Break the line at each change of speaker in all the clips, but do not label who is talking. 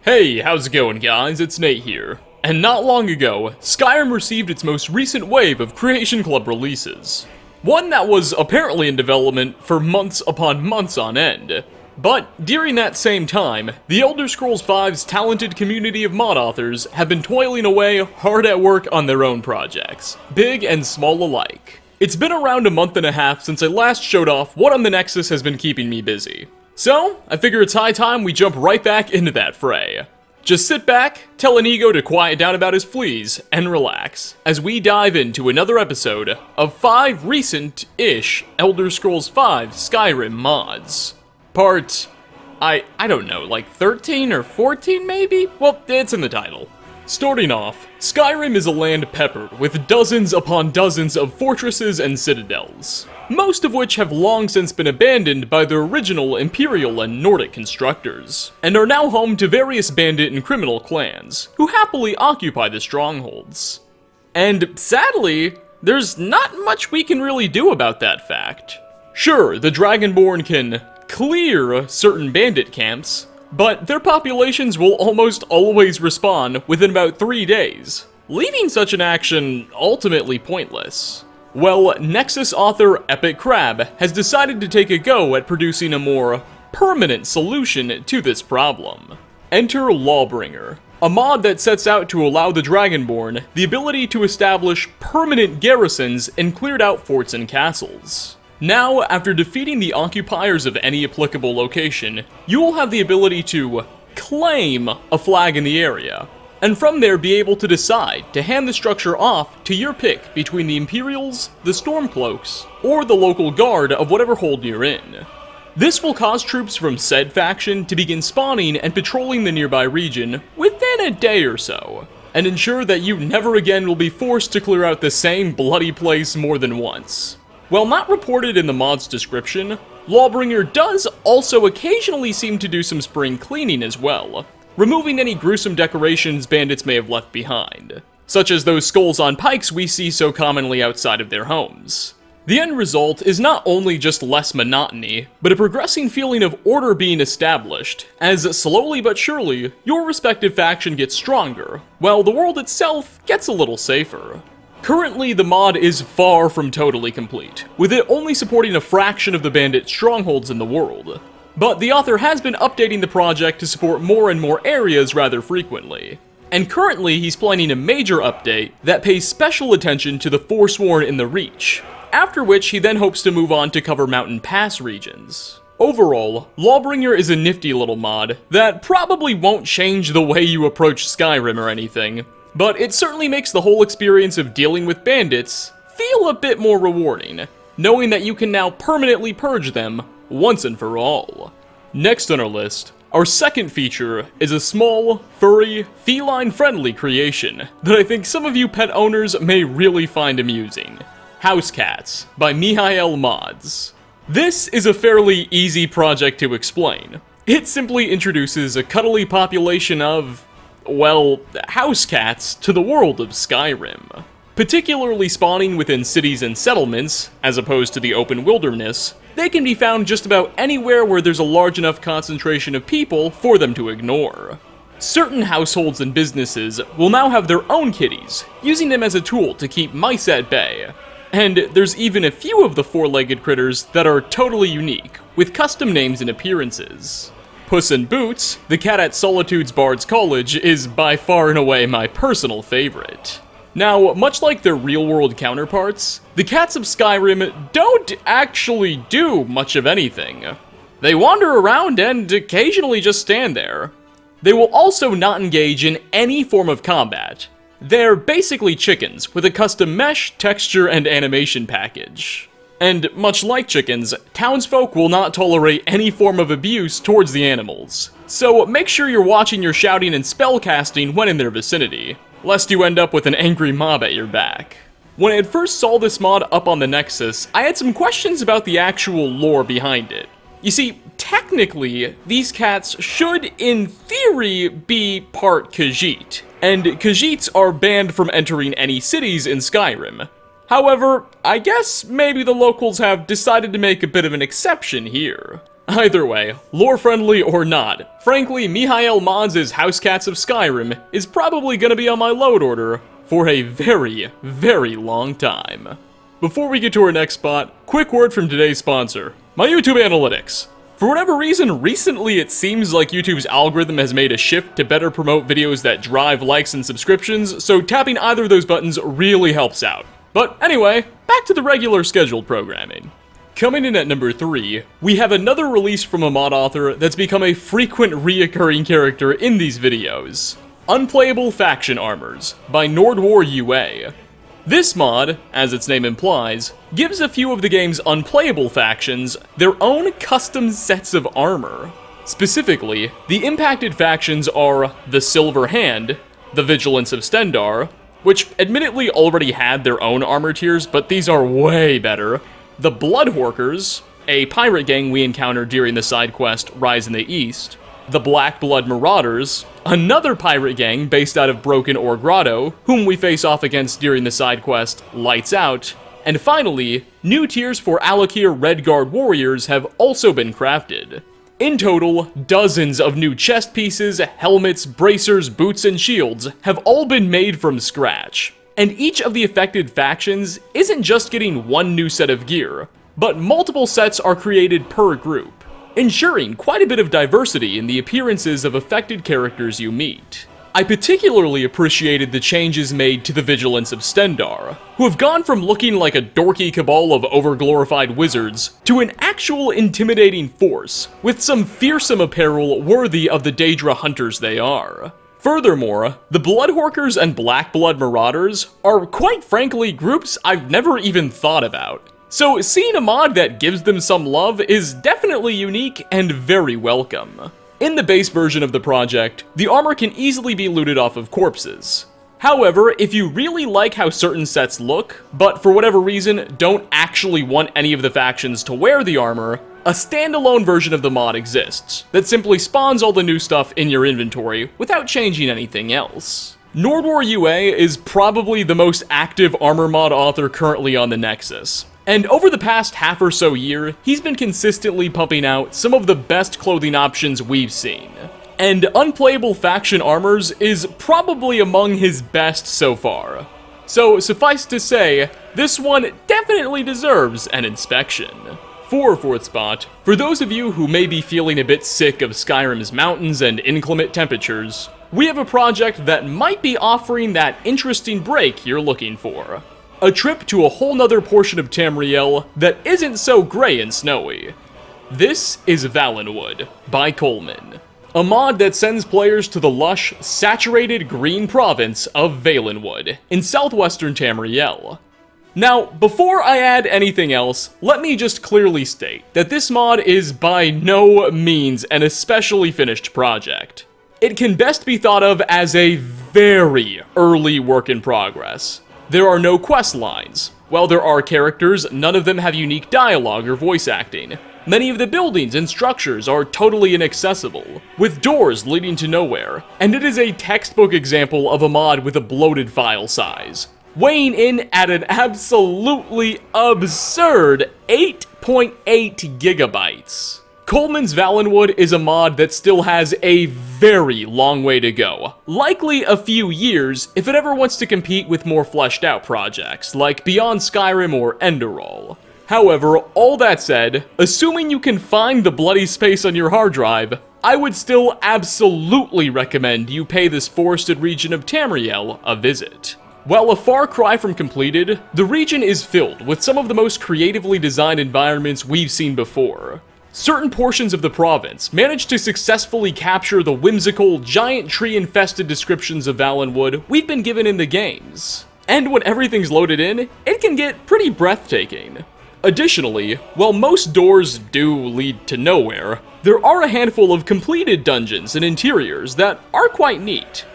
Hey, how's it going, guys? It's Nate here. And not long ago, Skyrim received its most recent wave of Creation Club releases. One that was apparently in development for months upon months on end. But during that same time, the Elder Scrolls V's talented community of mod authors have been toiling away hard at work on their own projects, big and small alike. It's been around a month and a half since I last showed off what on the Nexus has been keeping me busy. So, I figure it's high time we jump right back into that fray. Just sit back, tell an ego to quiet down about his fleas, and relax, as we dive into another episode of 5 recent-ish Elder Scrolls V Skyrim mods. Part, I don't know, like 13 or 14 maybe? Well, it's in the title. Starting off, Skyrim is a land peppered with dozens upon dozens of fortresses and citadels, most of which have long since been abandoned by the original Imperial and Nordic constructors, and are now home to various bandit and criminal clans, who happily occupy the strongholds. And sadly, there's not much we can really do about that fact. Sure, the Dragonborn can clear certain bandit camps, but their populations will almost always respawn within about 3 days, leaving such an action ultimately pointless. Well, Nexus author Epic Crab has decided to take a go at producing a more permanent solution to this problem. Enter Lawbringer, a mod that sets out to allow the Dragonborn the ability to establish permanent garrisons in cleared out forts and castles. Now, after defeating the occupiers of any applicable location, you will have the ability to claim a flag in the area, and from there be able to decide to hand the structure off to your pick between the Imperials, the Stormcloaks, or the local guard of whatever hold you're in. This will cause troops from said faction to begin spawning and patrolling the nearby region within a day or so, and ensure that you never again will be forced to clear out the same bloody place more than once. While not reported in the mod's description, Lawbringer does also occasionally seem to do some spring cleaning as well, removing any gruesome decorations bandits may have left behind, such as those skulls on pikes we see so commonly outside of their homes. The end result is not only just less monotony, but a progressing feeling of order being established, as slowly but surely, your respective faction gets stronger, while the world itself gets a little safer. Currently, the mod is far from totally complete, with it only supporting a fraction of the bandit strongholds in the world. But the author has been updating the project to support more and more areas rather frequently. And currently, he's planning a major update that pays special attention to the Forsworn in the Reach, after which he then hopes to move on to cover Mountain Pass regions. Overall, Lawbringer is a nifty little mod that probably won't change the way you approach Skyrim or anything, but it certainly makes the whole experience of dealing with bandits feel a bit more rewarding, knowing that you can now permanently purge them once and for all. Next on our list, our second feature is a small, furry, feline-friendly creation that I think some of you pet owners may really find amusing. House Cats by Mihail Mods. This is a fairly easy project to explain. It simply introduces a cuddly population of, well, house cats to the world of Skyrim. Particularly spawning within cities and settlements, as opposed to the open wilderness, they can be found just about anywhere where there's a large enough concentration of people for them to ignore. Certain households and businesses will now have their own kitties, using them as a tool to keep mice at bay. And there's even a few of the four-legged critters that are totally unique, with custom names and appearances. Puss in Boots, the cat at Solitude's Bard's College, is by far and away my personal favorite. Now, much like their real-world counterparts, the cats of Skyrim don't actually do much of anything. They wander around and occasionally just stand there. They will also not engage in any form of combat. They're basically chickens with a custom mesh, texture, and animation package. And much like chickens, townsfolk will not tolerate any form of abuse towards the animals. So make sure you're watching your shouting and spellcasting when in their vicinity, lest you end up with an angry mob at your back. When I had first saw this mod up on the Nexus, I had some questions about the actual lore behind it. You see, technically, these cats should, in theory, be part Khajiit, and Khajiits are banned from entering any cities in Skyrim. However, I guess maybe the locals have decided to make a bit of an exception here. Either way, lore-friendly or not, frankly, Mihail Mods' House Cats of Skyrim is probably gonna be on my load order for a very, very long time. Before we get to our next spot, quick word from today's sponsor, my YouTube analytics. For whatever reason, recently it seems like YouTube's algorithm has made a shift to better promote videos that drive likes and subscriptions, so tapping either of those buttons really helps out. But anyway, back to the regular scheduled programming. Coming in at number 3, we have another release from a mod author that's become a frequent reoccurring character in these videos. Unplayable Faction Armors by Nordwar UA. This mod, as its name implies, gives a few of the game's unplayable factions their own custom sets of armor. Specifically, the impacted factions are the Silver Hand, the Vigilance of Stendarr, which admittedly already had their own armor tiers, but these are way better, the Bloodhorkers, a pirate gang we encountered during the side quest Rise in the East, the Black Blood Marauders, another pirate gang based out of Broken Ore Grotto, whom we face off against during the side quest Lights Out, and finally, new tiers for Alakir Redguard warriors have also been crafted. In total, dozens of new chest pieces, helmets, bracers, boots, and shields have all been made from scratch. And each of the affected factions isn't just getting one new set of gear, but multiple sets are created per group, ensuring quite a bit of diversity in the appearances of affected characters you meet. I particularly appreciated the changes made to the Vigilance of Stendarr, who have gone from looking like a dorky cabal of overglorified wizards to an actual intimidating force, with some fearsome apparel worthy of the Daedra hunters they are. Furthermore, the Bloodhorkers and Black Blood Marauders are quite frankly groups I've never even thought about. So seeing a mod that gives them some love is definitely unique and very welcome. In the base version of the project, the armor can easily be looted off of corpses. However, if you really like how certain sets look, but for whatever reason don't actually want any of the factions to wear the armor, a standalone version of the mod exists that simply spawns all the new stuff in your inventory without changing anything else. Nordwar UA is probably the most active armor mod author currently on the Nexus, and over the past half or so year, he's been consistently pumping out some of the best clothing options we've seen. And Unplayable Faction Armors is probably among his best so far. So suffice to say, this one definitely deserves an inspection. For fourth spot, for those of you who may be feeling a bit sick of Skyrim's mountains and inclement temperatures, we have a project that might be offering that interesting break you're looking for. A trip to a whole nother portion of Tamriel that isn't so gray and snowy. This is Valen Wood by Coleman, a mod that sends players to the lush, saturated green province of Valen Wood in southwestern Tamriel. Now, before I add anything else, let me just clearly state that this mod is by no means an especially finished project. It can best be thought of as a very early work in progress. There are no quest lines. While there are characters, none of them have unique dialogue or voice acting. Many of the buildings and structures are totally inaccessible, with doors leading to nowhere, and it is a textbook example of a mod with a bloated file size, weighing in at an absolutely absurd 8.8 gigabytes. Coleman's Valen Wood is a mod that still has a very long way to go, likely a few years if it ever wants to compete with more fleshed out projects like Beyond Skyrim or Enderall. However, all that said, assuming you can find the bloody space on your hard drive, I would still absolutely recommend you pay this forested region of Tamriel a visit. While a far cry from completed, the region is filled with some of the most creatively designed environments we've seen before. Certain portions of the province managed to successfully capture the whimsical, giant tree-infested descriptions of Valen Wood we've been given in the games. And when everything's loaded in, it can get pretty breathtaking. Additionally, while most doors do lead to nowhere, there are a handful of completed dungeons and interiors that are quite neat.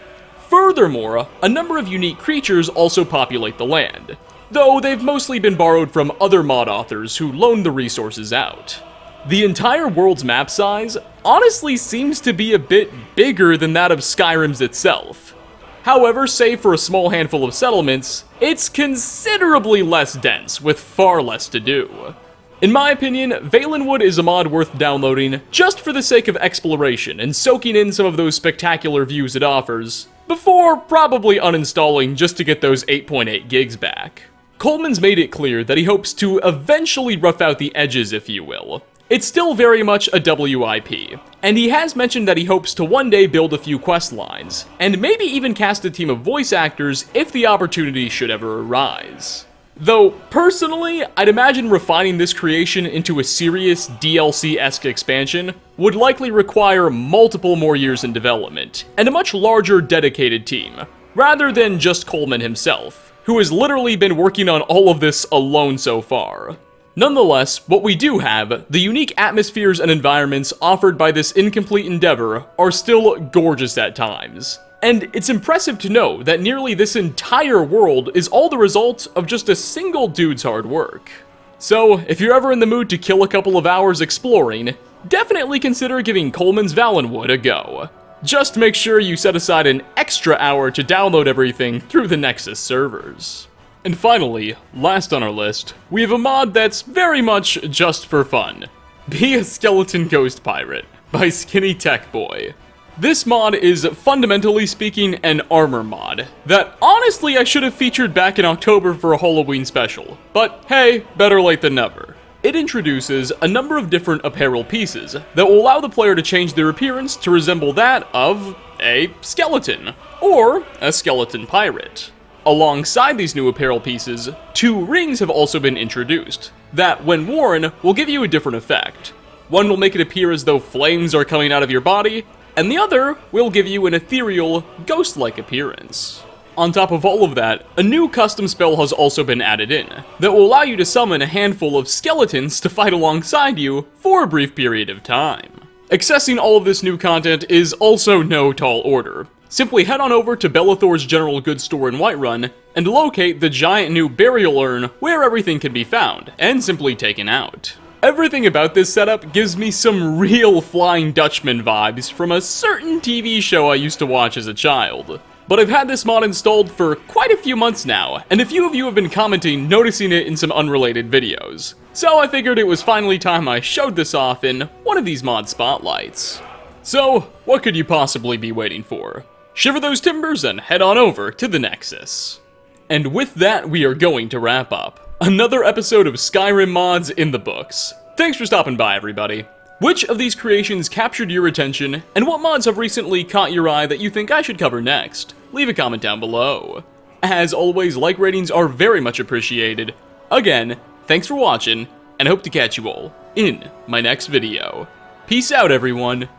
Furthermore, a number of unique creatures also populate the land, though they've mostly been borrowed from other mod authors who loaned the resources out. The entire world's map size honestly seems to be a bit bigger than that of Skyrim's itself. However, save for a small handful of settlements, it's considerably less dense with far less to do. In my opinion, Valen Wood is a mod worth downloading just for the sake of exploration and soaking in some of those spectacular views it offers, before probably uninstalling just to get those 8.8 gigs back. Coleman's made it clear that he hopes to eventually rough out the edges, if you will. It's still very much a WIP, and he has mentioned that he hopes to one day build a few quest lines, and maybe even cast a team of voice actors if the opportunity should ever arise. Though, personally, I'd imagine refining this creation into a serious DLC-esque expansion would likely require multiple more years in development, and a much larger dedicated team, rather than just Coleman himself, who has literally been working on all of this alone so far. Nonetheless, what we do have, the unique atmospheres and environments offered by this incomplete endeavor, are still gorgeous at times. And it's impressive to know that nearly this entire world is all the result of just a single dude's hard work. So, if you're ever in the mood to kill a couple of hours exploring, definitely consider giving Coleman's Valen Wood a go. Just make sure you set aside an extra hour to download everything through the Nexus servers. And finally, last on our list, we have a mod that's very much just for fun. Be a Skeleton Ghost Pirate by Skinny Tech Boy. This mod is, fundamentally speaking, an armor mod that honestly I should have featured back in October for a Halloween special, but hey, better late than never. It introduces a number of different apparel pieces that will allow the player to change their appearance to resemble that of a skeleton, or a skeleton pirate. Alongside these new apparel pieces, 2 rings have also been introduced, that when worn will give you a different effect. One will make it appear as though flames are coming out of your body, and the other will give you an ethereal, ghost-like appearance. On top of all of that, a new custom spell has also been added in, that will allow you to summon a handful of skeletons to fight alongside you for a brief period of time. Accessing all of this new content is also no tall order. Simply head on over to Bellathor's General Goods store in Whiterun, and locate the giant new burial urn where everything can be found, and simply taken out. Everything about this setup gives me some real Flying Dutchman vibes from a certain TV show I used to watch as a child. But I've had this mod installed for quite a few months now, and a few of you have been commenting noticing it in some unrelated videos. So I figured it was finally time I showed this off in one of these mod spotlights. So, what could you possibly be waiting for? Shiver those timbers and head on over to the Nexus. And with that, we are going to wrap up. Another episode of Skyrim mods in the books. Thanks for stopping by, everybody. Which of these creations captured your attention, and what mods have recently caught your eye that you think I should cover next? Leave a comment down below. As always, like ratings are very much appreciated. Again, thanks for watching, and hope to catch you all in my next video. Peace out, everyone.